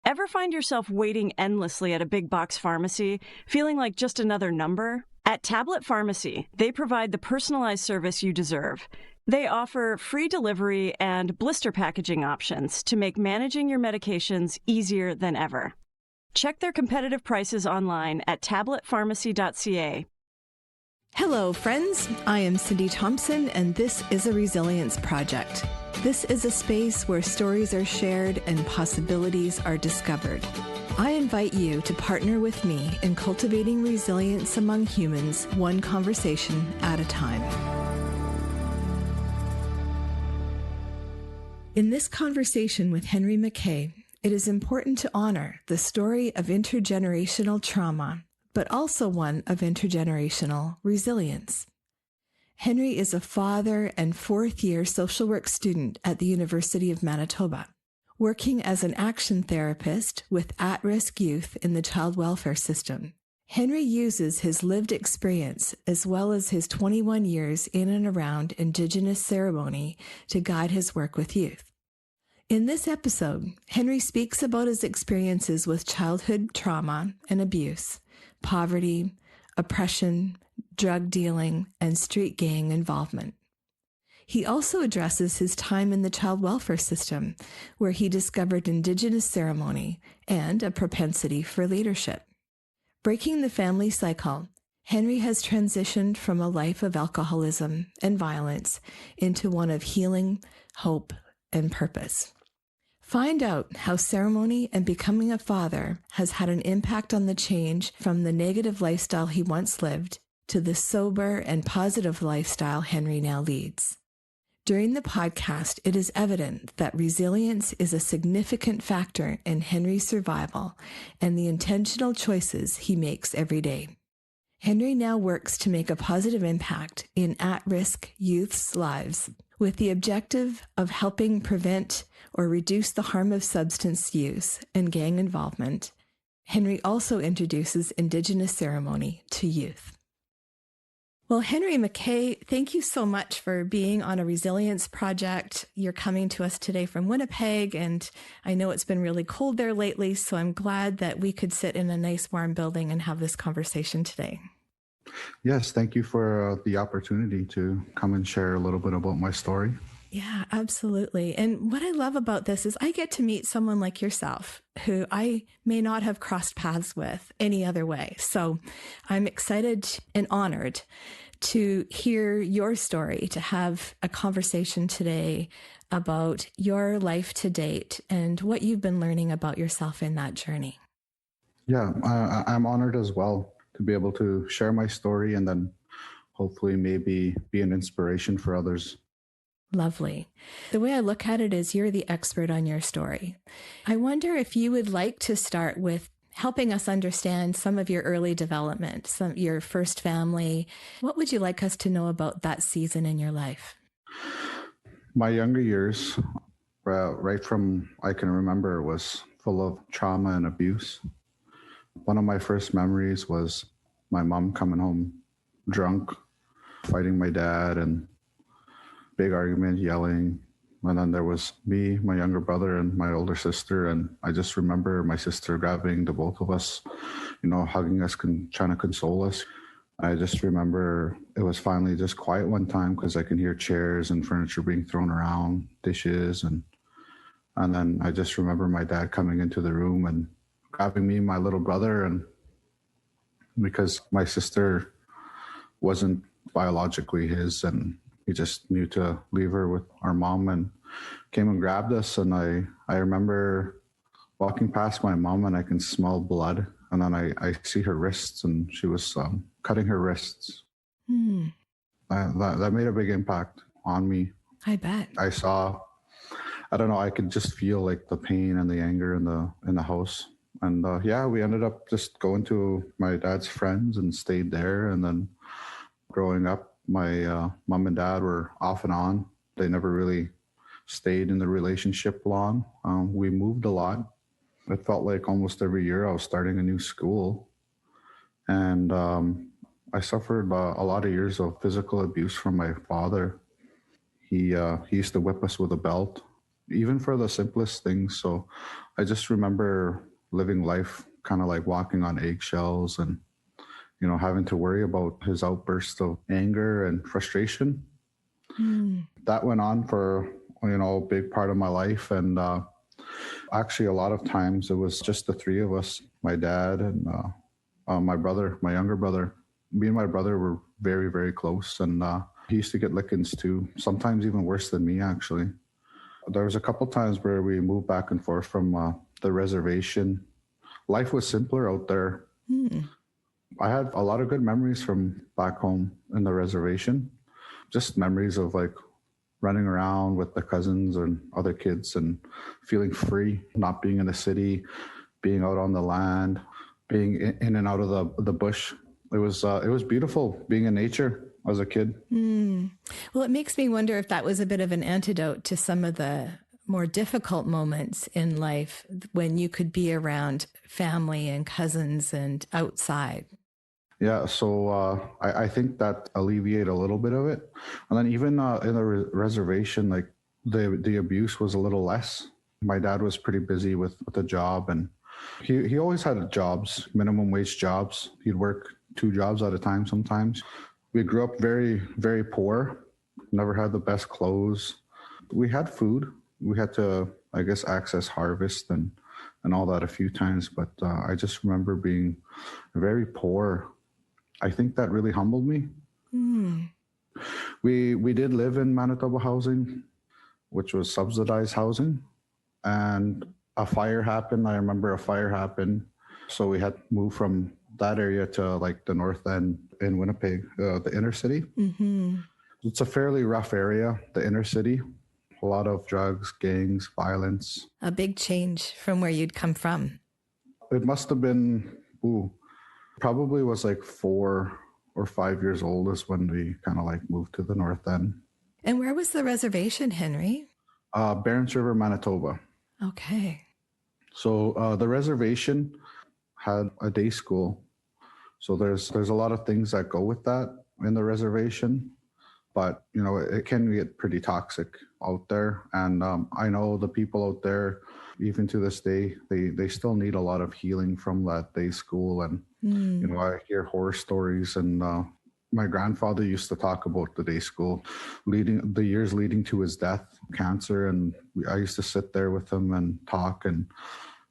Ever find yourself waiting endlessly at a big box pharmacy, feeling like just another number? At Tablet Pharmacy, they provide the personalized service you deserve. They offer free delivery and blister packaging options to make managing your medications easier than ever. Check their competitive prices online at tabletpharmacy.ca. Hello, friends. I am Cindy Thompson, and this is a Resilience Project. This is a space where stories are shared and possibilities are discovered. I invite you to partner with me in cultivating resilience among humans, one conversation at a time. In this conversation with Henry McKay, it is important to honor the story of intergenerational trauma, but also one of intergenerational resilience. Henry is a father and fourth-year social work student at the University of Manitoba, working as an action therapist with at-risk youth in the child welfare system. Henry uses his lived experience as well as his 21 years in and around Indigenous ceremony to guide his work with youth. In this episode, Henry speaks about his experiences with childhood trauma and abuse, poverty, oppression, drug dealing, and street gang involvement. He also addresses his time in the child welfare system, where he discovered Indigenous ceremony and a propensity for leadership. Breaking the family cycle, Henry has transitioned from a life of alcoholism and violence into one of healing, hope, and purpose. Find out how ceremony and becoming a father has had an impact on the change from the negative lifestyle he once lived to the sober and positive lifestyle Henry now leads. During the podcast, it is evident that resilience is a significant factor in Henry's survival and the intentional choices he makes every day. Henry now works to make a positive impact in at-risk youth's lives with the objective of helping prevent or reduce the harm of substance use and gang involvement. Henry also introduces Indigenous ceremony to youth. Well, Henry McKay, thank you so much for being on a resilience project. You're coming to us today from Winnipeg, and I know it's been really cold there lately, so I'm glad that we could sit in a nice warm building and have this conversation today. Yes, thank you for the opportunity to come and share a little bit about my story. Yeah, absolutely. And what I love about this is I get to meet someone like yourself who I may not have crossed paths with any other way. So I'm excited and honored to hear your story, to have a conversation today about your life to date and what you've been learning about yourself in that journey. Yeah, I'm honored as well to be able to share my story and then hopefully maybe be an inspiration for others. Lovely. The way I look at it is you're the expert on your story. I wonder if you would like to start with helping us understand some of your early development, your first family. What would you like us to know about that season in your life? My younger years, right from I can remember, was full of trauma and abuse. One of my first memories was my mom coming home drunk, fighting my dad, and big argument, yelling. And then there was me, my younger brother, and my older sister. And I just remember my sister grabbing the both of us, hugging us, trying to console us. I just remember it was finally just quiet one time because I can hear chairs and furniture being thrown around, dishes. And then I just remember my dad coming into the room and grabbing me and my little brother. And because my sister wasn't biologically his, and he just knew to leave her with our mom, and came and grabbed us. And I remember walking past my mom and I can smell blood. And then I see her wrists, and she was cutting her wrists. That made a big impact on me. I bet. I could just feel like the pain and the anger in the house. And we ended up just going to my dad's friends and stayed there. And then growing up, my mom and dad were off and on. They never really stayed in the relationship long. We moved a lot. It felt like almost every year I was starting a new school. And I suffered a lot of years of physical abuse from my father. He used to whip us with a belt. even for the simplest things. So I just remember living life kind of like walking on eggshells and, having to worry about his outbursts of anger and frustration. That went on for, a big part of my life. And actually, a lot of times it was just the three of us, my dad and my brother, my younger brother. Me and my brother were very, very close. And he used to get lickings too, sometimes even worse than me, actually. There was a couple times where we moved back and forth from the reservation. Life was simpler out there. I had a lot of good memories from back home in the reservation. Just memories of like running around with the cousins and other kids and feeling free, not being in the city, being out on the land, being in and out of the bush. It was beautiful being in nature as a kid. Well, it makes me wonder if that was a bit of an antidote to some of the more difficult moments in life when you could be around family and cousins and outside. Yeah, so I think that alleviated a little bit of it. And then even in the reservation, like the abuse was a little less. My dad was pretty busy with the job, and he always had jobs, minimum wage jobs. He'd work 2 jobs at a time sometimes. We grew up very, very poor, never had the best clothes. We had food. We had to, I guess, access harvest and all that a few times. But I just remember being very poor. I think that really humbled me. We did live in Manitoba housing, which was subsidized housing. And a fire happened. I remember a fire happened. So we had moved from that area to like the north end in Winnipeg, the inner city. It's a fairly rough area, the inner city. A lot of drugs, gangs, violence. A big change from where you'd come from. It must have been, probably was like 4 or 5 years old is when we kind of like moved to the north end. And where was the reservation, Henry? Barons River, Manitoba. Okay. So the reservation had a day school. So there's a lot of things that go with that in the reservation. But, it can get pretty toxic out there. And I know the people out there, even to this day, they still need a lot of healing from that day school. And, I hear horror stories. And my grandfather used to talk about the day school, the years leading to his death, cancer. And I used to sit there with him and talk. And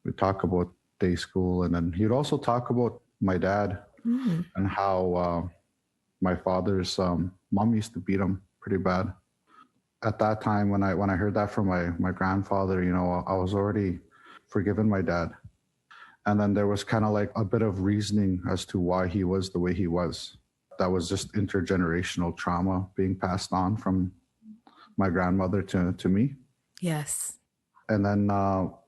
we'd talk about day school. And then he'd also talk about my dad and how my father's mom used to beat him pretty bad. At that time, when I heard that from my grandfather, I was already forgiven my dad. And then there was kind of like a bit of reasoning as to why he was the way he was. That was just intergenerational trauma being passed on from my grandmother to me. Yes. And then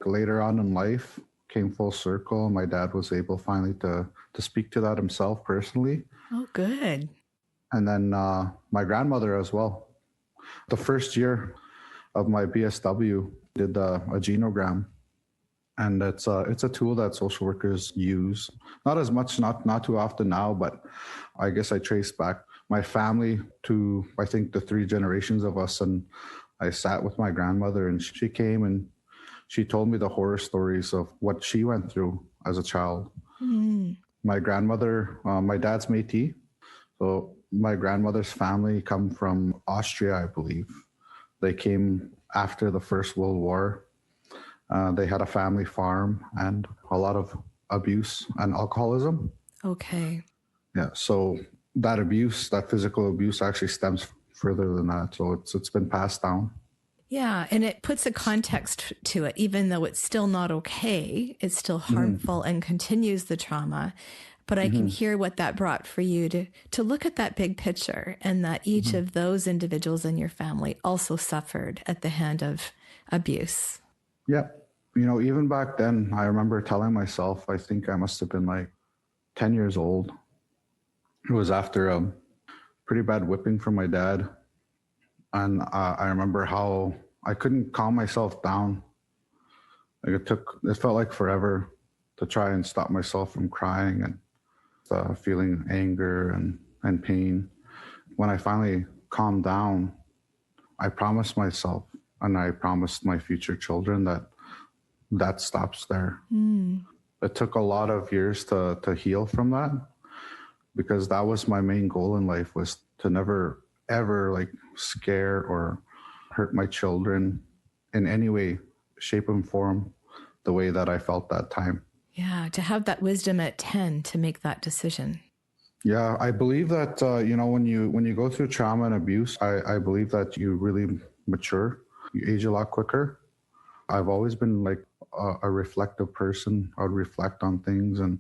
later on in life came full circle. My dad was able finally to speak to that himself personally. Oh, good. And then my grandmother as well. The first year of my BSW did a genogram. And it's a tool that social workers use. Not as much, not too often now, but I guess I traced back my family to, I think, the 3 generations of us. And I sat with my grandmother and she came and she told me the horror stories of what she went through as a child. My grandmother, my dad's Métis. So my grandmother's family come from Austria, I believe. They came after the First World War. They had a family farm and a lot of abuse and alcoholism. Okay. Yeah. So that abuse, that physical abuse actually stems further than that. So it's been passed down. Yeah. And it puts a context to it, even though it's still not okay. It's still harmful and continues the trauma. But I can hear what that brought for you to look at that big picture and that each of those individuals in your family also suffered at the hand of abuse. Yeah. Even back then, I remember telling myself, I think I must have been like 10 years old. It was after a pretty bad whipping from my dad. And I remember how I couldn't calm myself down. Like it felt like forever to try and stop myself from crying and feeling anger and pain. When I finally calmed down, I promised myself And I promised my future children that that stops there. It took a lot of years to heal from that, because that was my main goal in life, was to never, ever like scare or hurt my children in any way, shape, and form the way that I felt that time. Yeah, to have that wisdom at 10 to make that decision. Yeah, I believe that, when you go through trauma and abuse, I believe that you really mature, you age a lot quicker. I've always been like a reflective person. I would reflect on things, and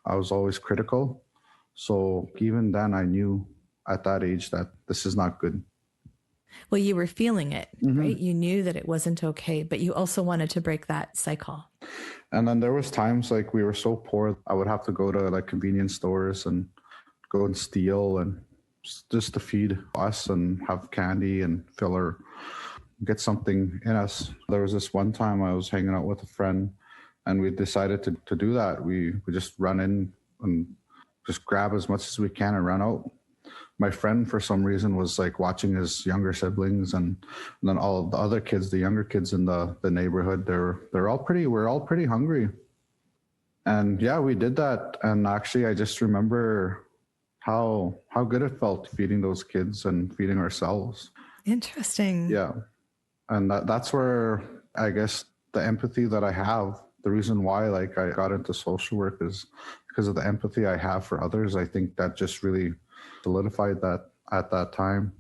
I was always critical. So even then I knew at that age that this is not good. Well, you were feeling it, right? You knew that it wasn't okay, but you also wanted to break that cycle. And then there was times like we were so poor, I would have to go to like convenience stores and go and steal, and just to feed us and have candy and get something in us. There was this one time I was hanging out with a friend, and we decided to do that. We just run in and just grab as much as we can and run out. My friend, for some reason, was like watching his younger siblings, and then all of the other kids, the younger kids in the neighborhood, we're all pretty hungry. And yeah, we did that. And actually, I just remember how good it felt feeding those kids and feeding ourselves. Interesting. Yeah. And that's where I guess the empathy that I have, the reason why like I got into social work is because of the empathy I have for others. I think that just really solidified that at that time.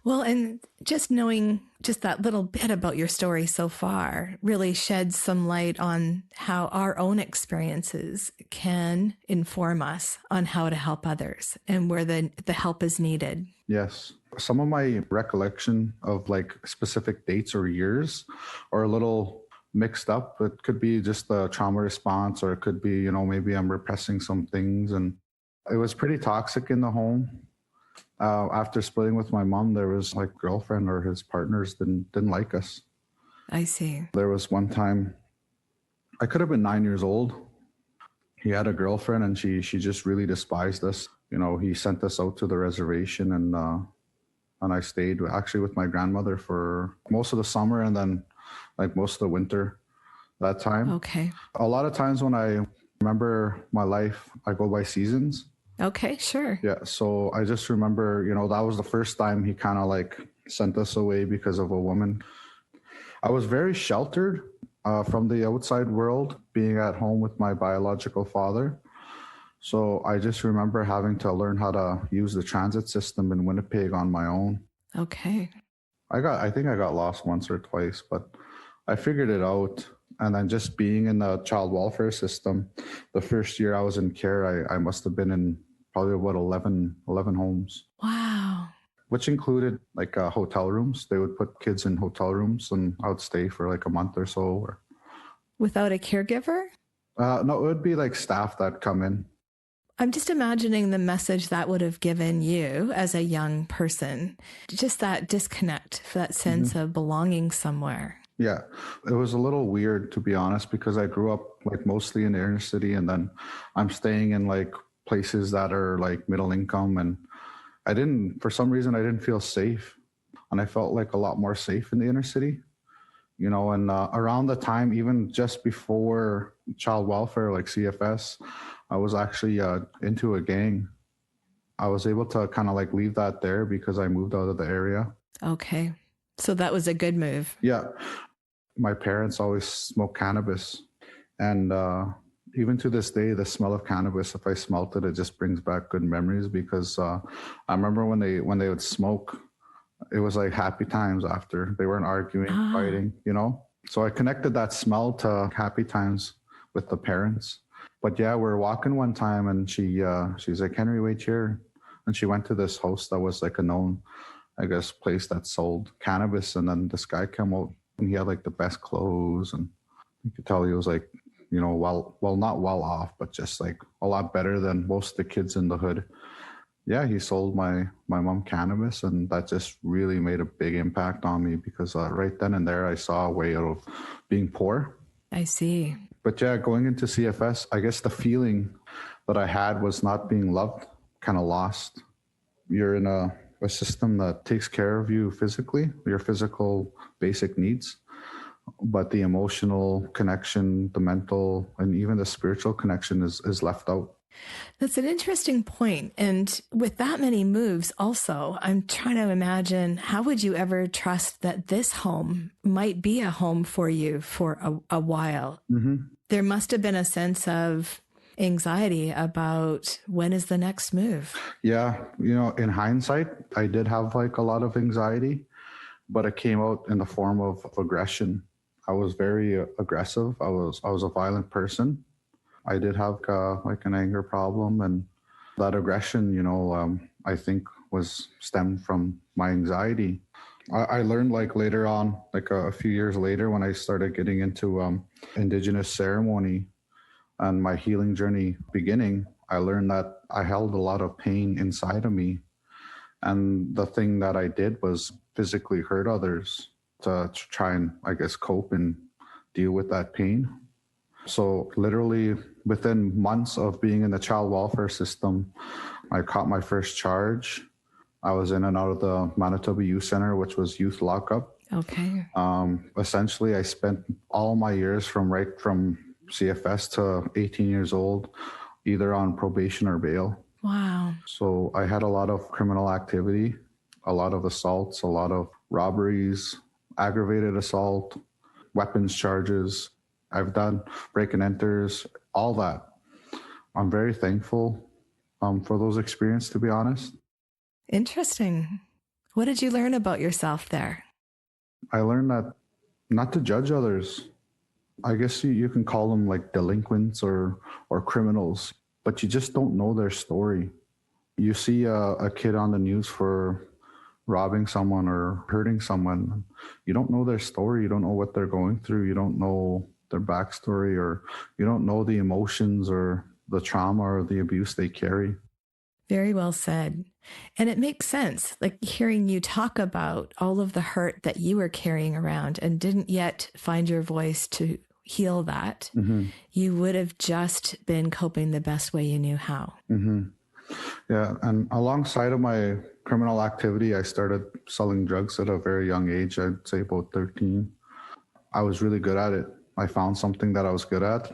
Well, and just knowing just that little bit about your story so far really sheds some light on how our own experiences can inform us on how to help others and where the help is needed. Yes. Some of my recollection of like specific dates or years are a little mixed up. It could be just the trauma response, or it could be, maybe I'm repressing some things. And it was pretty toxic in the home. After splitting with my mom, there was like girlfriend or his partners didn't like us. I see. There was one time, I could have been 9 years old. He had a girlfriend, and she just really despised us. He sent us out to the reservation, and I stayed actually with my grandmother for most of the summer, and then like most of the winter that time. Okay. A lot of times when I remember my life, I go by seasons. Okay, sure. Yeah. So I just remember, that was the first time he kind of like sent us away because of a woman. I was very sheltered from the outside world, being at home with my biological father. So I just remember having to learn how to use the transit system in Winnipeg on my own. Okay. I think I got lost once or twice, but I figured it out. And then just being in the child welfare system, the first year I was in care, I must have been in probably about 11 homes. Wow. Which included like hotel rooms. They would put kids in hotel rooms, and I would stay for like a month or so. Without a caregiver? No, it would be like staff that come in. I'm just imagining the message that would have given you as a young person, just that disconnect, that sense of belonging somewhere. Yeah, it was a little weird, to be honest, because I grew up like mostly in the inner city, and then I'm staying in like places that are like middle income, and for some reason, I didn't feel safe. And I felt like a lot more safe in the inner city, and around the time, even just before child welfare, like CFS, I was actually into a gang. I was able to kind of like leave that there because I moved out of the area. Okay. So that was a good move. Yeah. My parents always smoked cannabis. And even to this day, the smell of cannabis, if I smelt it, it just brings back good memories, because I remember when they would smoke, it was like happy times after. They weren't arguing, fighting, So I connected that smell to happy times with the parents. But yeah, we're walking one time, and she's like, "Henry, wait here." And she went to this house that was like a known, I guess, place that sold cannabis. And then this guy came out, and he had like the best clothes, and you could tell he was like, not well off, but just like a lot better than most of the kids in the hood. Yeah, he sold my mom cannabis, and that just really made a big impact on me, because right then and there I saw a way out of being poor. I see. But yeah, going into CFS, I guess the feeling that I had was not being loved, kind of lost. You're in a a system that takes care of you physically, your physical basic needs, but the emotional connection, the mental, and even the spiritual connection is left out. That's an interesting point. And with that many moves also, I'm trying to imagine, how would you ever trust that this home might be a home for you for a while? Mm-hmm. There must have been a sense of anxiety about when is the next move. Yeah, in hindsight, I did have like a lot of anxiety, but it came out in the form of aggression. I was very aggressive. I was a violent person. I did have like an anger problem, and that aggression, I think was stemmed from my anxiety. I learned like later on, like a few years later, when I started getting into Indigenous ceremony and my healing journey beginning, I learned that I held a lot of pain inside of me. And the thing that I did was physically hurt others to try and, I guess, cope and deal with that pain. So literally within months of being in the child welfare system, I caught my first charge. I was in and out of the Manitoba Youth Center, which was youth lockup. Okay. Essentially, I spent all my years from CFS to 18 years old, either on probation or bail. Wow. So I had a lot of criminal activity, a lot of assaults, a lot of robberies, aggravated assault, weapons charges. I've done break and enters, all that. I'm very thankful for those experiences, to be honest. Interesting. What did you learn about yourself there? I learned that not to judge others. I guess you can call them like delinquents or criminals, but you just don't know their story. You see a kid on the news for robbing someone or hurting someone. You don't know their story. You don't know what they're going through. You don't know their backstory, or you don't know the emotions or the trauma or the abuse they carry. Very well said. And it makes sense, like hearing you talk about all of the hurt that you were carrying around and didn't yet find your voice to heal that. Mm-hmm. You would have just been coping the best way you knew how. Mm-hmm. Yeah. And alongside of my criminal activity, I started selling drugs at a very young age. I'd say about 13. I was really good at it. I found something that I was good at.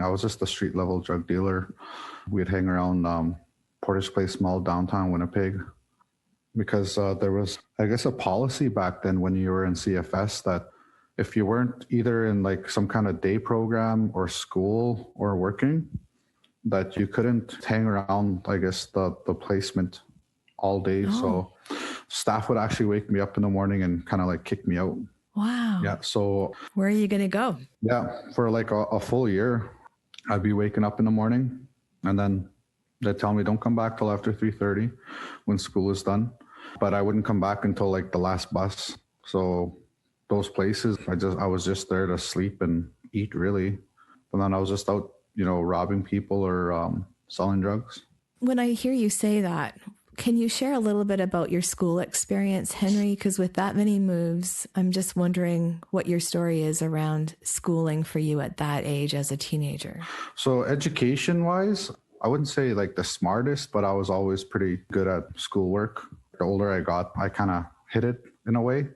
I was just a street level drug dealer. We'd hang around Portage Place Mall, downtown Winnipeg, because there was, I guess, a policy back then when you were in CFS that if you weren't either in like some kind of day program or school or working, that you couldn't hang around, I guess, the placement all day. Oh. So staff would actually wake me up in the morning and kind of like kick me out. Wow. Yeah. So where are you going to go? Yeah. For like a full year, I'd be waking up in the morning, and then they'd tell me don't come back till after 3:30 when school is done. But I wouldn't come back until like the last bus. So those places, I was just there to sleep and eat, really. And then I was just out, robbing people or selling drugs. When I hear you say that, can you share a little bit about your school experience, Henry? Because with that many moves, I'm just wondering what your story is around schooling for you at that age as a teenager. So education-wise, I wouldn't say like the smartest, but I was always pretty good at schoolwork. The older I got, I kind of hid it in a way.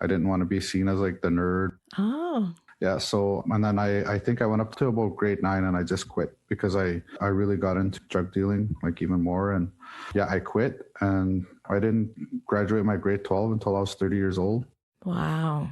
I didn't want to be seen as like the nerd. Oh. Yeah. So, and then I think I went up to about grade 9 and I just quit because I really got into drug dealing, like even more. And yeah, I quit, and I didn't graduate my grade 12 until I was 30 years old. Wow.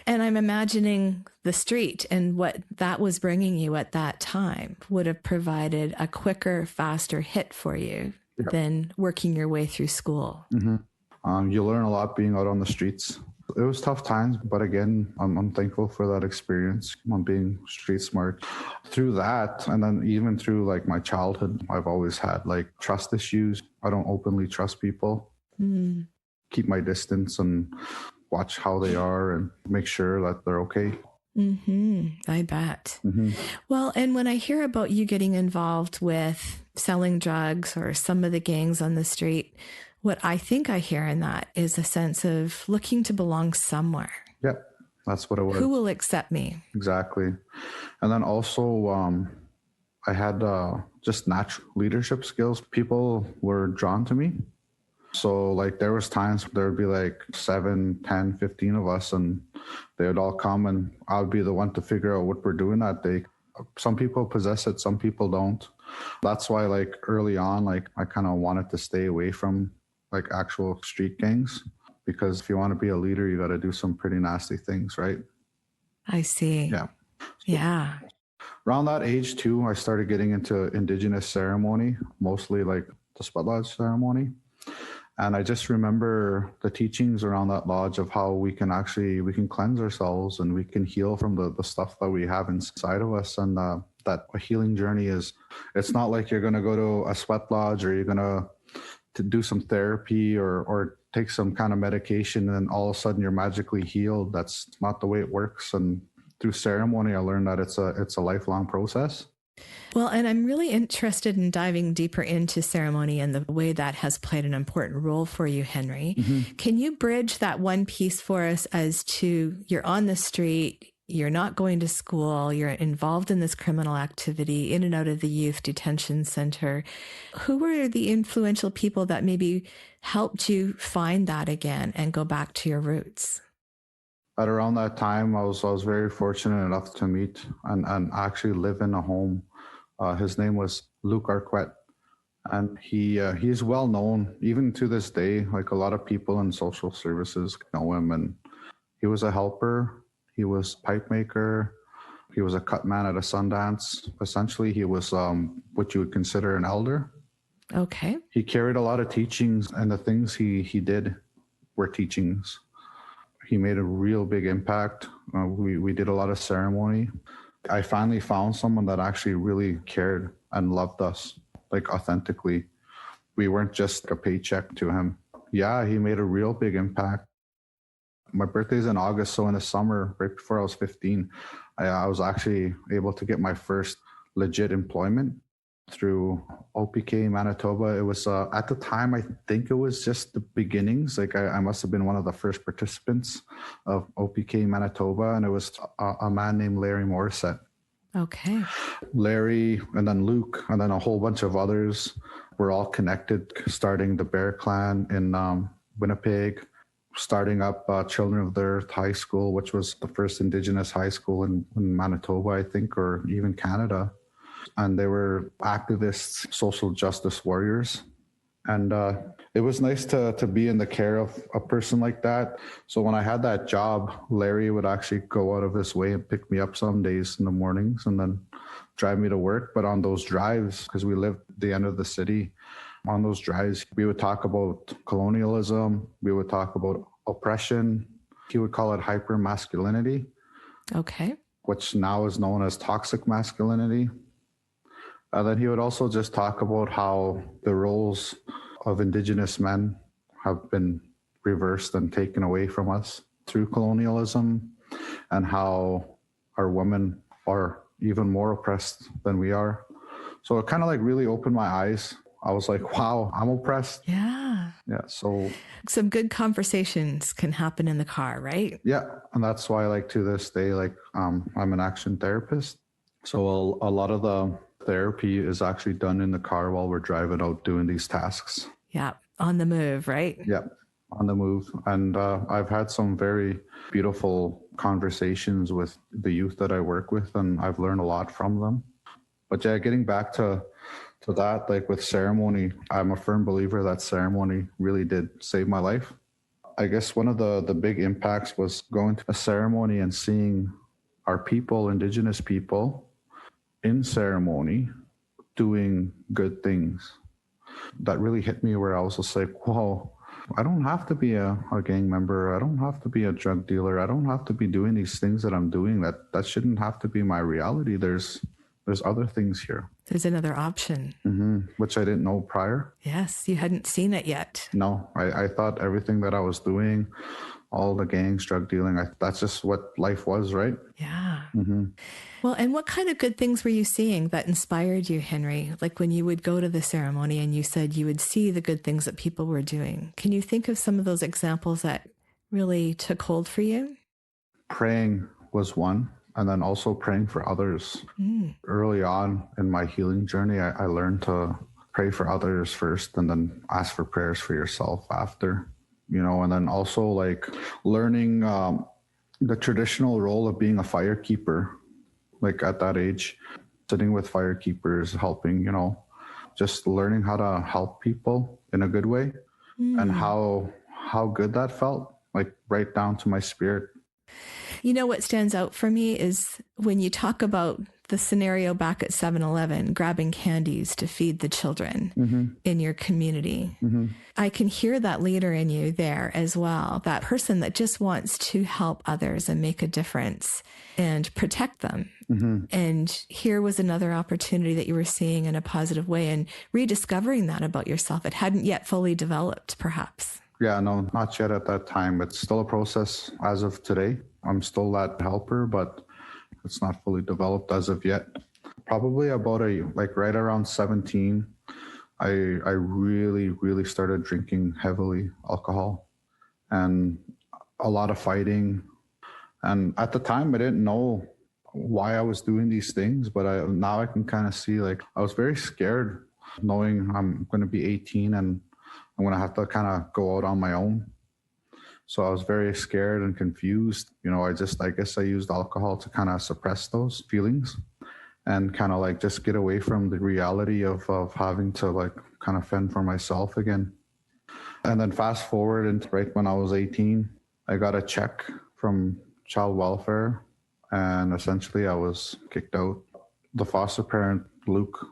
And I'm imagining the street and what that was bringing you at that time would have provided a quicker, faster hit for you than working your way through school. Mm-hmm. You learn a lot being out on the streets. It was tough times, but again, I'm thankful for that experience on being street smart. Through that, and then even through like my childhood, I've always had like trust issues. I don't openly trust people. Keep my distance and watch how they are and make sure that they're okay. I bet. Well, and when I hear about you getting involved with selling drugs or some of the gangs on the street, what I think I hear in that is a sense of looking to belong somewhere. Yep, that's what it was. Who will accept me? Exactly. And then also, I had just natural leadership skills. People were drawn to me. So like there was times there would be like 7, 10, 15 of us, and they would all come and I would be the one to figure out what we're doing that day. Some people possess it, some people don't. That's why like early on, like I kind of wanted to stay away from like actual street gangs, because if you want to be a leader, you got to do some pretty nasty things, right? I see. Yeah. Yeah. Around that age too, I started getting into Indigenous ceremony, mostly like the Sweat Lodge ceremony. And I just remember the teachings around that lodge of how we can cleanse ourselves and we can heal from the stuff that we have inside of us. And that a healing journey it's not like you're going to go to a sweat lodge or you're going to do some therapy or take some kind of medication and all of a sudden you're magically healed. That's not the way it works. And through ceremony, I learned that it's a lifelong process. Well, and I'm really interested in diving deeper into ceremony and the way that has played an important role for you, Henry. Mm-hmm. Can you bridge that one piece for us as to you're on the street, you're not going to school, you're involved in this criminal activity, in and out of the youth detention center. Who were the influential people that maybe helped you find that again and go back to your roots? At around that time, I was very fortunate enough to meet and actually live in a home. His name was Luke Arquette, and he's well known even to this day. Like a lot of people in social services know him, and he was a helper. He was pipe maker. He was a cut man at a Sundance. Essentially, he was what you would consider an elder. Okay. He carried a lot of teachings, and the things he did were teachings. He made a real big impact. We did a lot of ceremony. I finally found someone that actually really cared and loved us, like authentically. We weren't just a paycheck to him. Yeah, he made a real big impact. My birthday's in August, so in the summer, right before I was 15, I was actually able to get my first legit employment through OPK Manitoba. It was at the time, I think it was just the beginnings. Like I must have been one of the first participants of OPK Manitoba, and it was a man named Larry Morissette. Okay. Larry, and then Luke, and then a whole bunch of others were all connected, starting the Bear Clan in Winnipeg, starting up Children of the Earth High School, which was the first Indigenous high school in Manitoba, I think, or even Canada. And they were activists, social justice warriors. And it was nice to be in the care of a person like that. So when I had that job, Larry would actually go out of his way and pick me up some days in the mornings and then drive me to work. But on those drives, because we lived at the end of the city, on those drives, we would talk about colonialism. We would talk about oppression. He would call it hyper-masculinity. Okay. Which now is known as toxic masculinity. And then he would also just talk about how the roles of Indigenous men have been reversed and taken away from us through colonialism, and how our women are even more oppressed than we are. So it kind of like really opened my eyes. I was like, wow, I'm oppressed. Yeah. Yeah. So some good conversations can happen in the car, right? Yeah. And that's why, like, to this day, like, I'm an action therapist. So a lot of the therapy is actually done in the car while we're driving out doing these tasks. Yeah. On the move, right? Yeah. On the move. And I've had some very beautiful conversations with the youth that I work with, and I've learned a lot from them. But yeah, getting back to that, like with ceremony, I'm a firm believer that ceremony really did save my life. I guess one of the big impacts was going to a ceremony and seeing our people, Indigenous people, in ceremony doing good things. That really hit me, where I was just like, whoa, I don't have to be a gang member. I don't have to be a drug dealer. I don't have to be doing these things that I'm doing. That shouldn't have to be my reality. There's other things here. There's another option. Mm-hmm. Which I didn't know prior. Yes, you hadn't seen it yet. No, I thought everything that I was doing, all the gangs, drug dealing, that's just what life was, right? Yeah. Mm-hmm. Well, and what kind of good things were you seeing that inspired you, Henry? Like when you would go to the ceremony and you said you would see the good things that people were doing. Can you think of some of those examples that really took hold for you? Praying was one. And then also praying for others. Early on in my healing journey, I learned to pray for others first and then ask for prayers for yourself after, and then also like learning the traditional role of being a firekeeper, like at that age, sitting with firekeepers, helping, just learning how to help people in a good way and how good that felt, like right down to my spirit. What stands out for me is when you talk about the scenario back at 7-Eleven, grabbing candies to feed the children in your community. I can hear that leader in you there as well, that person that just wants to help others and make a difference and protect them. And here was another opportunity that you were seeing in a positive way and rediscovering that about yourself. It hadn't yet fully developed, perhaps. Yeah, no, not yet at that time. It's still a process as of today. I'm still that helper, but it's not fully developed as of yet. Probably about right around 17, I really, really started drinking heavily alcohol and a lot of fighting. And at the time, I didn't know why I was doing these things, but now I can kind of see, like, I was very scared knowing I'm going to be 18 and I'm going to have to kind of go out on my own. So I was very scared and confused. I guess I used alcohol to kind of suppress those feelings and kind of like just get away from the reality of having to like kind of fend for myself again. And then fast forward into right when I was 18, I got a check from child welfare and essentially I was kicked out. The foster parent, Luke,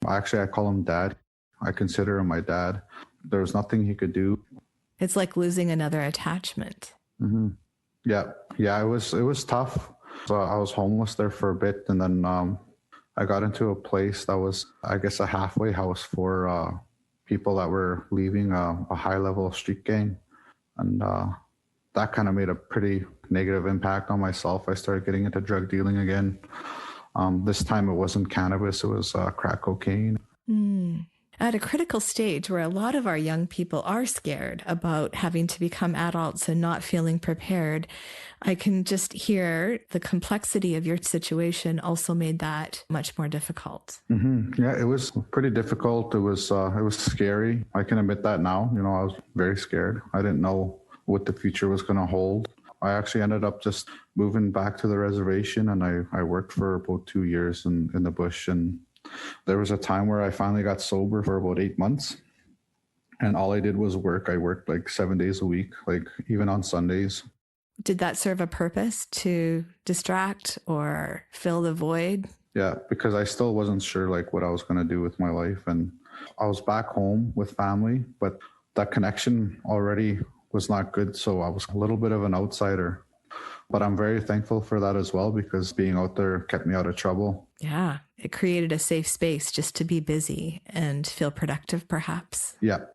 actually I call him Dad. I consider him my dad. There was nothing he could do. It's like losing another attachment. Yeah, it was tough. So I was homeless there for a bit, and then I got into a place that was, I guess, a halfway house for people that were leaving a high-level street gang, and that kind of made a pretty negative impact on myself. I started getting into drug dealing again. This time it wasn't cannabis, it was crack cocaine. At a critical stage where a lot of our young people are scared about having to become adults and not feeling prepared, I can just hear the complexity of your situation also made that much more difficult. Yeah, it was pretty difficult. It was scary. I can admit that now. I was very scared. I didn't know what the future was going to hold. I actually ended up just moving back to the reservation, and I worked for about 2 years in the bush. And there was a time where I finally got sober for about 8 months, and all I did was work. I worked like 7 days a week, like even on Sundays. Did that serve a purpose to distract or fill the void? Yeah, because I still wasn't sure like what I was going to do with my life. And I was back home with family, but that connection already was not good. So I was a little bit of an outsider. But I'm very thankful for that as well, because being out there kept me out of trouble. Yeah, it created a safe space just to be busy and feel productive, perhaps. Yeah.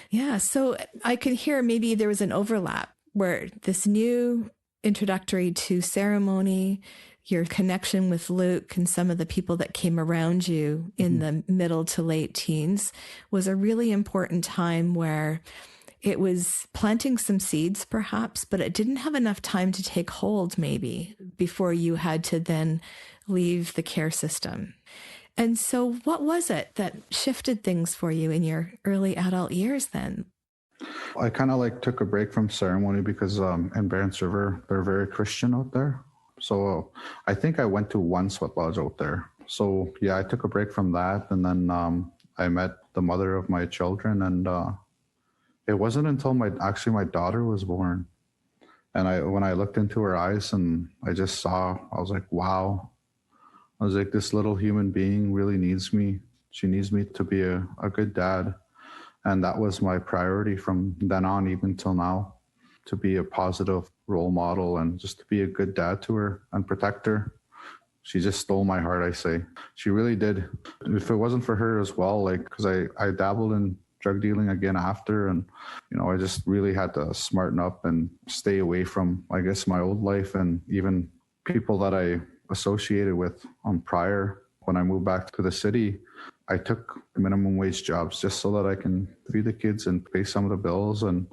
Yeah, so I can hear maybe there was an overlap where this new introductory to ceremony, your connection with Luke and some of the people that came around you in the middle to late teens was a really important time where it was planting some seeds, perhaps, but it didn't have enough time to take hold, maybe, before you had to then leave the care system. And so what was it that shifted things for you in your early adult years then? I kind of like took a break from ceremony because in Barents River, they're very Christian out there. So I think I went to one sweat lodge out there. So yeah, I took a break from that. And then I met the mother of my children, and it wasn't until my daughter was born. And when I looked into her eyes and I just saw, I was like, wow. I was like, this little human being really needs me. She needs me to be a good dad. And that was my priority from then on, even till now, to be a positive role model and just to be a good dad to her and protect her. She just stole my heart, I say. She really did. If it wasn't for her as well, like, because I dabbled in drug dealing again after, and I just really had to smarten up and stay away from, I guess, my old life and even people that I associated with prior. When I moved back to the city, I took minimum wage jobs just so that I can feed the kids and pay some of the bills. And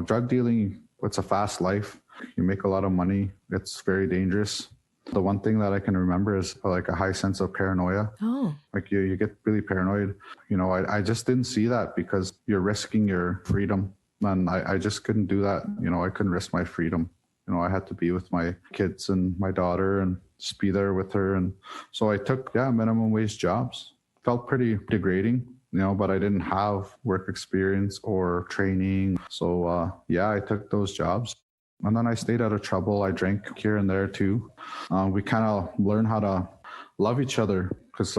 drug dealing, it's a fast life. You make a lot of money. It's very dangerous. The one thing that I can remember is like a high sense of paranoia. Oh, Like you get really paranoid. I just didn't see that because you're risking your freedom. And I just couldn't do that. I couldn't risk my freedom. I had to be with my kids and my daughter and just be there with her. And so I took, minimum wage jobs. Felt pretty degrading, but I didn't have work experience or training. So, I took those jobs. And then I stayed out of trouble. I drank here and there too. We kind of learned how to love each other because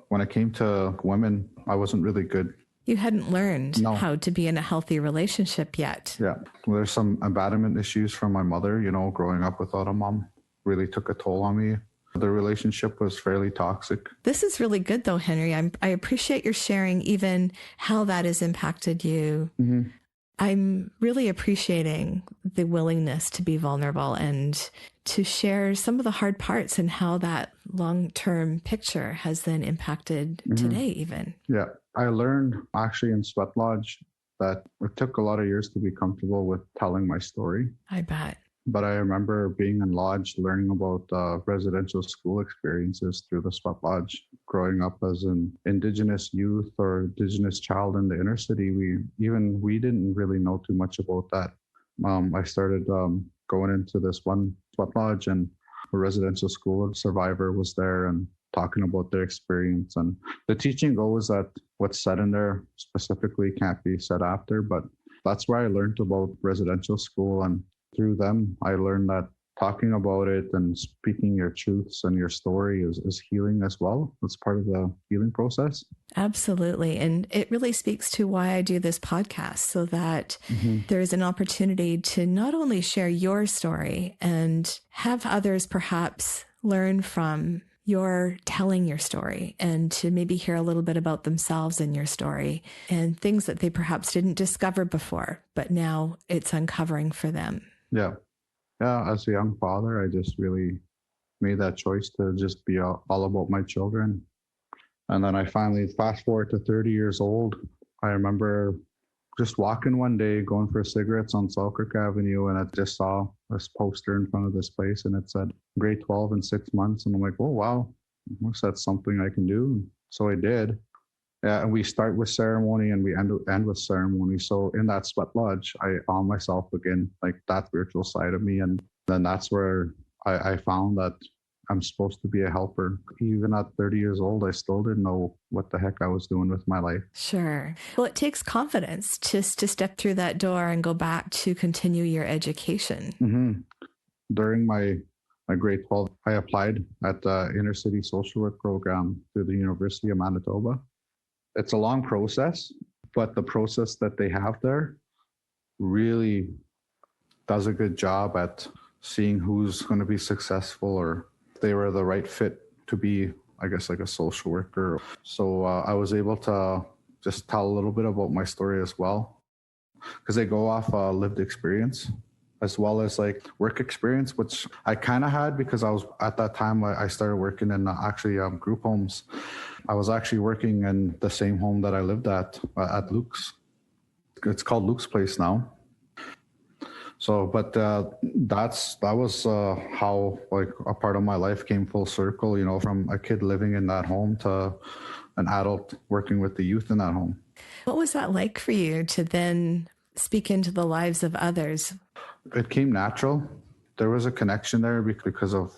when it came to women, I wasn't really good. you hadn't learned how to be in a healthy relationship yet. Yeah. Well, there's some abandonment issues from my mother, growing up without a mom really took a toll on me. The relationship was fairly toxic. This is really good though, Henry. I appreciate your sharing even how that has impacted you. Mm-hmm. I'm really appreciating the willingness to be vulnerable and to share some of the hard parts and how that long-term picture has then impacted today even. Yeah. I learned actually in Sweat Lodge that it took a lot of years to be comfortable with telling my story. I bet. But I remember being in Lodge, learning about residential school experiences through the Sweat Lodge. Growing up as an Indigenous youth or Indigenous child in the inner city, we didn't really know too much about that. I started going into this one Sweat Lodge, and a residential school survivor was there and talking about their experience. And the teaching goes that what's said in there specifically can't be said after, but that's where I learned about residential school. And through them, I learned that talking about it and speaking your truths and your story is healing as well. It's part of the healing process. Absolutely. And it really speaks to why I do this podcast, so that there is an opportunity to not only share your story and have others perhaps learn from your telling your story and to maybe hear a little bit about themselves in your story and things that they perhaps didn't discover before, but now it's uncovering for them. Yeah. Yeah. As a young father, I just really made that choice to just be all about my children. And then I finally fast forward to 30 years old. I remember just walking one day, going for cigarettes on Selkirk Avenue, and I just saw this poster in front of this place, and it said grade 12 in 6 months. And I'm like, oh, wow, that's something I can do. So I did. Yeah, and we start with ceremony and we end with ceremony. So in that Sweat Lodge, I found myself again, like that spiritual side of me. And then that's where I found that I'm supposed to be a helper. Even at 30 years old, I still didn't know what the heck I was doing with my life. Sure. Well, it takes confidence just to step through that door and go back to continue your education. Mm-hmm. During my grade 12, I applied at the inner city social work program through the University of Manitoba. It's a long process, but the process that they have there really does a good job at seeing who's going to be successful or if they were the right fit to be, I guess, like a social worker. So I was able to just tell a little bit about my story as well, because they go off lived experience as well as like work experience, which I kind of had because I was at that time I started working in actually group homes. I was actually working in the same home that I lived at Luke's. It's called Luke's Place now. So, but that was how like a part of my life came full circle, from a kid living in that home to an adult working with the youth in that home. What was that like for you to then speak into the lives of others? It came natural. There was a connection there because of,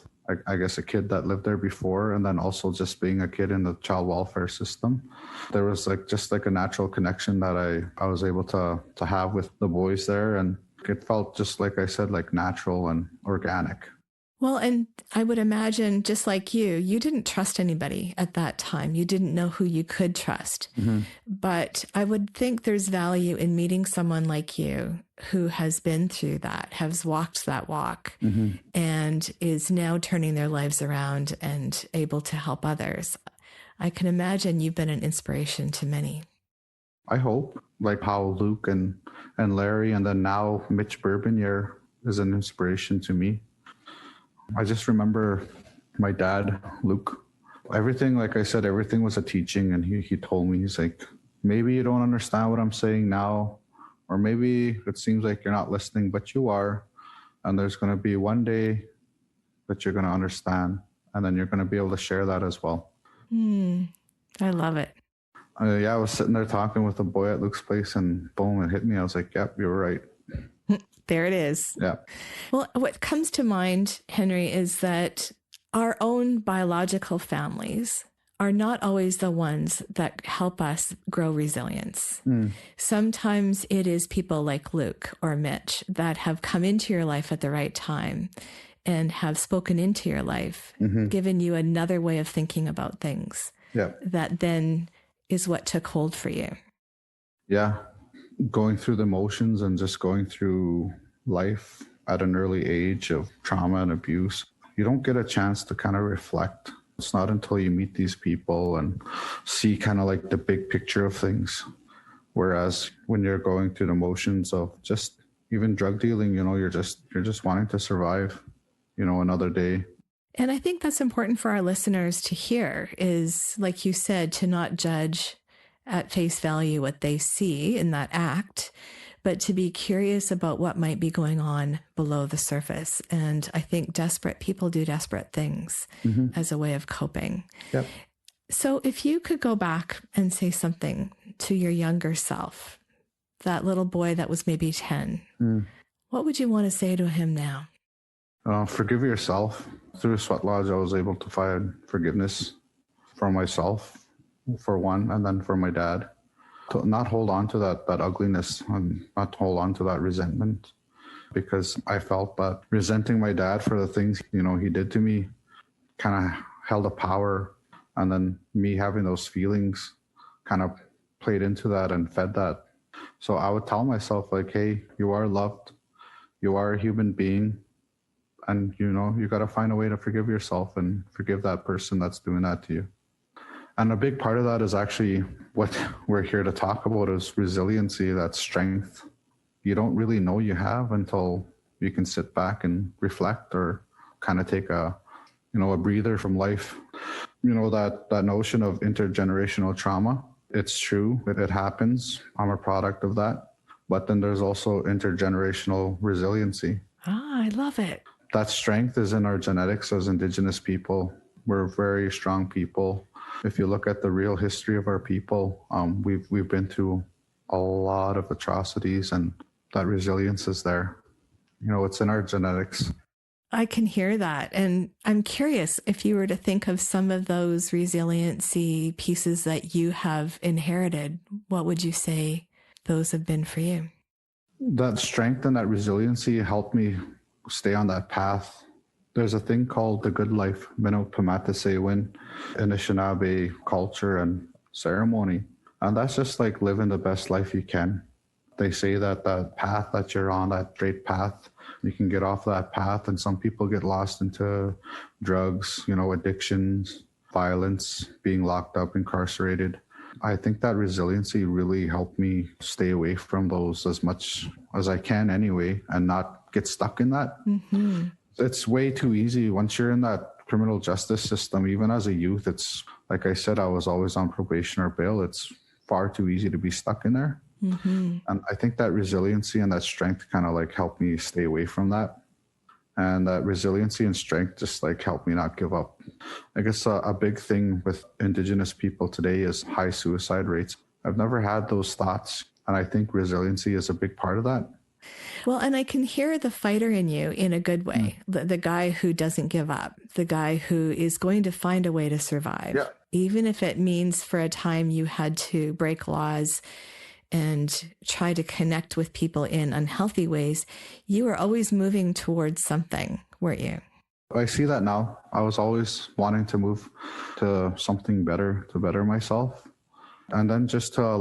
I guess, a kid that lived there before, and then also just being a kid in the child welfare system. There was just a natural connection that I was able to have with the boys there, and it felt just like I said, like natural and organic. Well, and I would imagine, just like you didn't trust anybody at that time. You didn't know who you could trust. Mm-hmm. But I would think there's value in meeting someone like you who has been through that, has walked that walk, mm-hmm. and is now turning their lives around and able to help others. I can imagine you've been an inspiration to many. I hope, like how Luke and Larry, and then now Mitch Bourbonniere is an inspiration to me. I just remember my dad, Luke. Everything, like I said, everything was a teaching. And he told me, he's like, maybe you don't understand what I'm saying now, or maybe it seems like you're not listening, but you are. And there's going to be one day that you're going to understand. And then you're going to be able to share that as well. I love it. I was sitting there talking with a boy at Luke's place and boom, it hit me. I was like, yep, you're right. There it is. Yeah. Well, what comes to mind, Henry, is that our own biological families are not always the ones that help us grow resilience. Sometimes it is people like Luke or Mitch that have come into your life at the right time and have spoken into your life, given you another way of thinking about things. Yeah. That then is what took hold for you. Yeah. Going through the motions and just going through life at an early age of trauma and abuse, you don't get a chance to kind of reflect. It's not until you meet these people and see kind of like the big picture of things. Whereas when you're going through the motions of just even drug dealing, you're just wanting to survive, another day. And I think that's important for our listeners to hear is, like you said, to not judge at face value what they see in that act, but to be curious about what might be going on below the surface. And I think desperate people do desperate things as a way of coping. Yep. So if you could go back and say something to your younger self, that little boy that was maybe 10, what would you want to say to him now? Forgive yourself. Through Sweat Lodge, I was able to find forgiveness for myself, for one, and then for my dad. To not hold on to that ugliness and not hold on to that resentment, because I felt that resenting my dad for the things, he did to me kind of held a power. And then me having those feelings kind of played into that and fed that. So I would tell myself like, hey, you are loved. You are a human being. And, you got to find a way to forgive yourself and forgive that person that's doing that to you. And a big part of that is actually what we're here to talk about is resiliency, that strength. You don't really know you have until you can sit back and reflect or kind of take a breather from life. That notion of intergenerational trauma, it's true. It happens. I'm a product of that. But then there's also intergenerational resiliency. I love it. That strength is in our genetics as Indigenous people. We're very strong people. If you look at the real history of our people, we've been through a lot of atrocities, and that resilience is there. It's in our genetics. I can hear that. And I'm curious, if you were to think of some of those resiliency pieces that you have inherited, what would you say those have been for you? That strength and that resiliency helped me stay on that path. There's a thing called the good life, Minopamatasewin, Anishinaabe culture and ceremony. And that's just like living the best life you can. They say that that path that you're on, that straight path, you can get off that path. And some people get lost into drugs, addictions, violence, being locked up, incarcerated. I think that resiliency really helped me stay away from those as much as I can anyway, and not get stuck in that. It's way too easy once you're in that criminal justice system. Even as a youth, it's like I said, I was always on probation or bail. It's far too easy to be stuck in there. And I think that resiliency and that strength kind of like helped me stay away from that. And that resiliency and strength just like helped me not give up. I guess a big thing with Indigenous people today is high suicide rates. I've never had those thoughts. And I think resiliency is a big part of that. Well, and I can hear the fighter in you in a good way, the guy who doesn't give up, the guy who is going to find a way to survive, even if it means for a time you had to break laws and try to connect with people in unhealthy ways. You were always moving towards something, weren't you? I see that now. I was always wanting to move to something better, to better myself. And then just to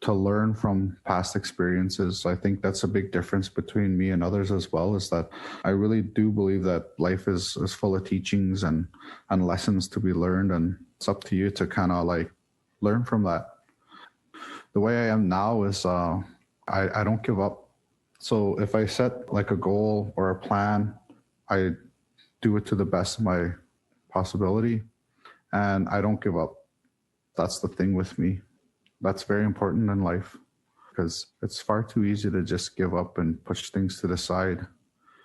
learn from past experiences. I think that's a big difference between me and others as well, is that I really do believe that life is full of teachings and lessons to be learned. And it's up to you to kind of like learn from that. The way I am now is I don't give up. So if I set like a goal or a plan, I do it to the best of my possibility, and I don't give up. That's the thing with me. That's very important in life, because it's far too easy to just give up and push things to the side.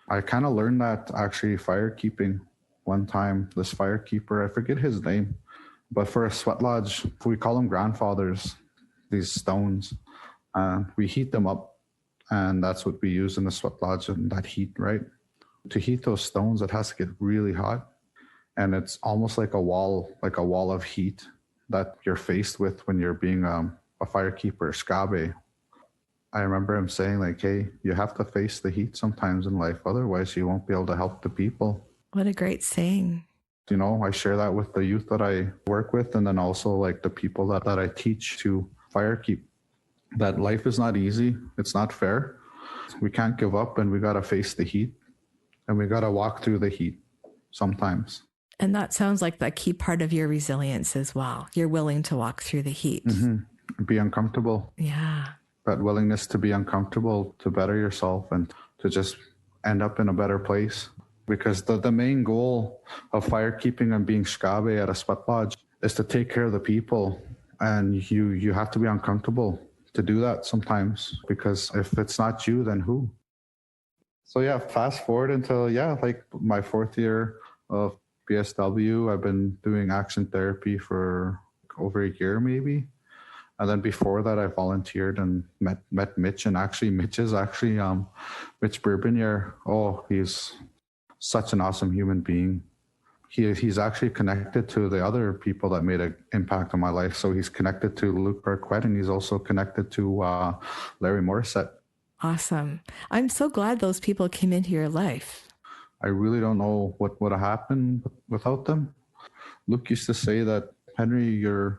I kind of learned that actually firekeeping. one time, this firekeeper, I forget his name, but for a sweat lodge, we call them grandfathers, these stones. We heat them up, and that's what we use in the sweat lodge, and that heat, right? To heat those stones, it has to get really hot. And it's almost like a wall of heat that you're faced with when you're being a firekeeper, scabe. I remember him saying, like, hey, you have to face the heat sometimes in life, otherwise you won't be able to help the people. What a great saying. You know, I share that with the youth that I work with, and then also like the people that I teach to firekeep, that life is not easy. It's not fair. We can't give up, and we got to face the heat, and we got to walk through the heat sometimes. And that sounds like the key part of your resilience as well. You're willing to walk through the heat. Mm-hmm. Be uncomfortable. Yeah. That willingness to be uncomfortable, to better yourself, and to just end up in a better place. Because the main goal of firekeeping and being scabe at a sweat lodge is to take care of the people. And you have to be uncomfortable to do that sometimes, because if it's not you, then who? So yeah, fast forward until, like my 4th year of BSW, I've been doing action therapy for over a year maybe. And then before that, I volunteered and met Mitch. And actually, Mitch Bourbonnier. Oh, he's such an awesome human being. He's actually connected to the other people that made an impact on my life. So he's connected to Luke Burquette, and he's also connected to Larry Morissette. Awesome. I'm so glad those people came into your life. I really don't know what would have happened without them. Luke used to say that, Henry, you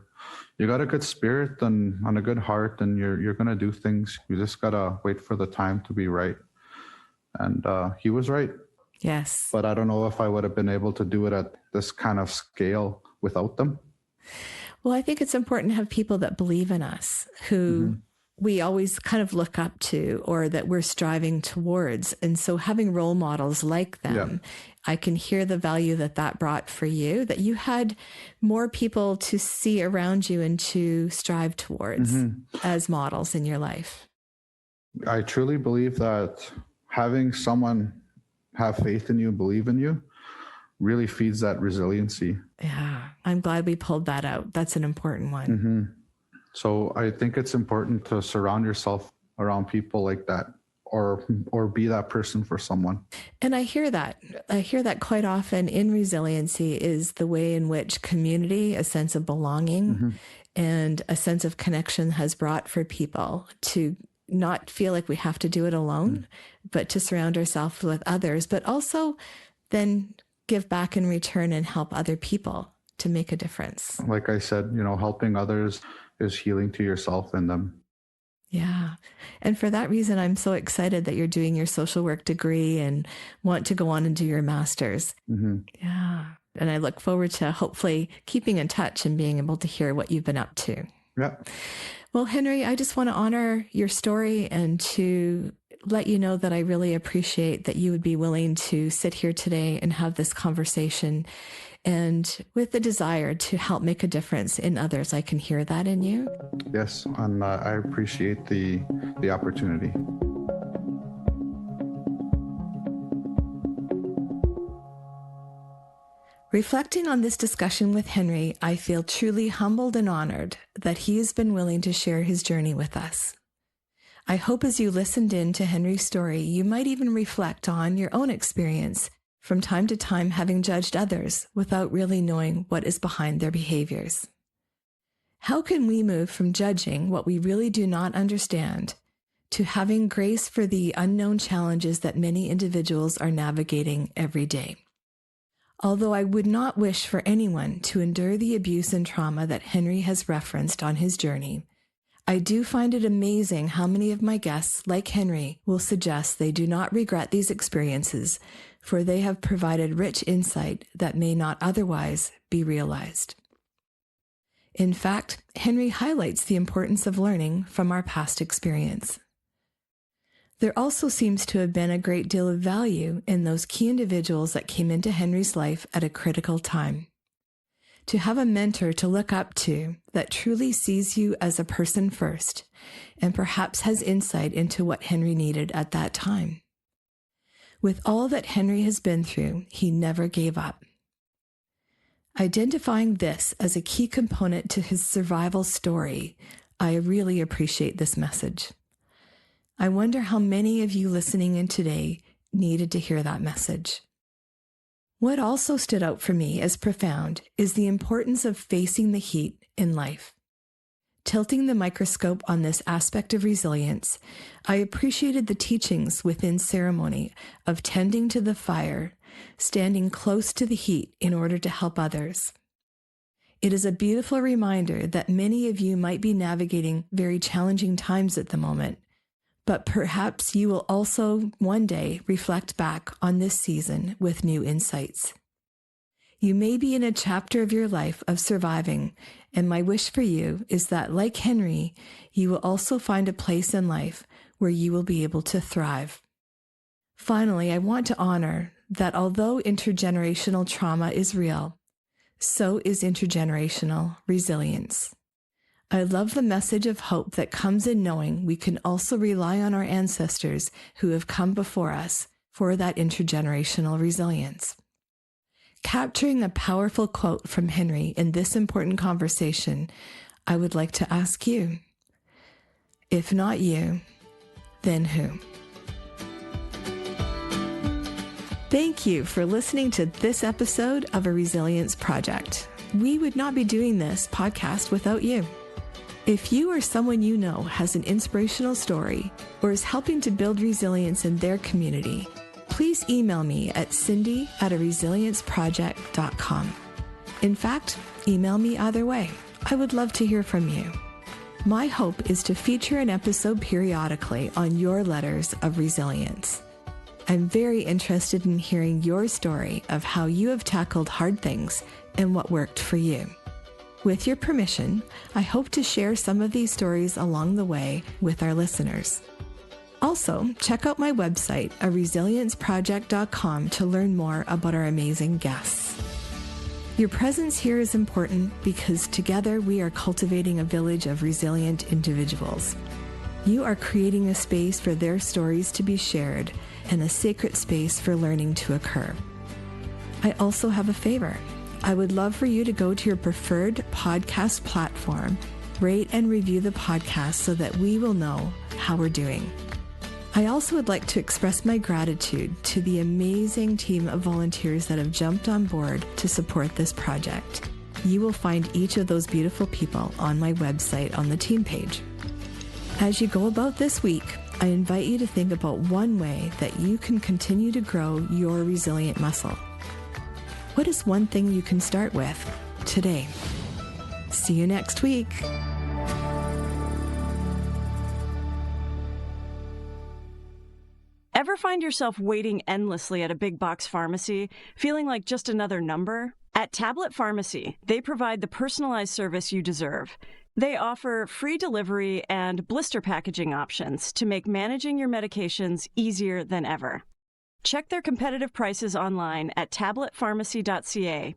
got a good spirit and a good heart, and you're going to do things. You just got to wait for the time to be right. And he was right. Yes. But I don't know if I would have been able to do it at this kind of scale without them. Well, I think it's important to have people that believe in us, who we always kind of look up to, or that we're striving towards. And so having role models like them, I can hear the value that brought for you, that you had more people to see around you and to strive towards as models in your life. I truly believe that having someone have faith in you, believe in you, really feeds that resiliency. Yeah, I'm glad we pulled that out. That's an important one. So I think it's important to surround yourself around people like that, or be that person for someone. And I hear that quite often in resiliency is the way in which community, a sense of belonging and a sense of connection has brought for people to not feel like we have to do it alone, but to surround ourselves with others, but also then give back in return and help other people to make a difference. Like I said, helping others is healing to yourself and them. Yeah. And for that reason, I'm so excited that you're doing your social work degree and want to go on and do your master's. Yeah. And I look forward to hopefully keeping in touch and being able to hear what you've been up to. Yeah. Well, Henry, I just want to honor your story and to let you know that I really appreciate that you would be willing to sit here today and have this conversation, and with the desire to help make a difference in others. I can hear that in you. Yes, and I appreciate the opportunity. Reflecting on this discussion with Henry, I feel truly humbled and honored that he has been willing to share his journey with us. I hope as you listened in to Henry's story, you might even reflect on your own experience from time to time having judged others without really knowing what is behind their behaviors. How can we move from judging what we really do not understand to having grace for the unknown challenges that many individuals are navigating every day? Although I would not wish for anyone to endure the abuse and trauma that Henry has referenced on his journey, I do find it amazing how many of my guests, like Henry, will suggest they do not regret these experiences, for they have provided rich insight that may not otherwise be realized. In fact, Henry highlights the importance of learning from our past experience. There also seems to have been a great deal of value in those key individuals that came into Henry's life at a critical time. To have a mentor to look up to that truly sees you as a person first, and perhaps has insight into what Henry needed at that time. With all that Henry has been through, he never gave up. Identifying this as a key component to his survival story, I really appreciate this message. I wonder how many of you listening in today needed to hear that message. What also stood out for me as profound is the importance of facing the heat in life. Tilting the microscope on this aspect of resilience, I appreciated the teachings within ceremony of tending to the fire, standing close to the heat in order to help others. It is a beautiful reminder that many of you might be navigating very challenging times at the moment, but perhaps you will also one day reflect back on this season with new insights. You may be in a chapter of your life of surviving, and my wish for you is that, like Henry, you will also find a place in life where you will be able to thrive. Finally, I want to honor that although intergenerational trauma is real, so is intergenerational resilience. I love the message of hope that comes in knowing we can also rely on our ancestors who have come before us for that intergenerational resilience. Capturing a powerful quote from Henry in this important conversation, I would like to ask you, if not you, then who? Thank you for listening to this episode of A Resilience Project. We would not be doing this podcast without you. If you or someone you know has an inspirational story or is helping to build resilience in their community, please email me at cindy@aresilienceproject.com. In fact, email me either way. I would love to hear from you. My hope is to feature an episode periodically on your letters of resilience. I'm very interested in hearing your story of how you have tackled hard things and what worked for you. With your permission, I hope to share some of these stories along the way with our listeners. Also, check out my website, aresilienceproject.com, to learn more about our amazing guests. Your presence here is important because together we are cultivating a village of resilient individuals. You are creating a space for their stories to be shared and a sacred space for learning to occur. I also have a favor. I would love for you to go to your preferred podcast platform, rate and review the podcast so that we will know how we're doing. I also would like to express my gratitude to the amazing team of volunteers that have jumped on board to support this project. You will find each of those beautiful people on my website on the team page. As you go about this week, I invite you to think about one way that you can continue to grow your resilient muscle. What is one thing you can start with today? See you next week. Ever find yourself waiting endlessly at a big box pharmacy, feeling like just another number? At Tablet Pharmacy, they provide the personalized service you deserve. They offer free delivery and blister packaging options to make managing your medications easier than ever. Check their competitive prices online at tabletpharmacy.ca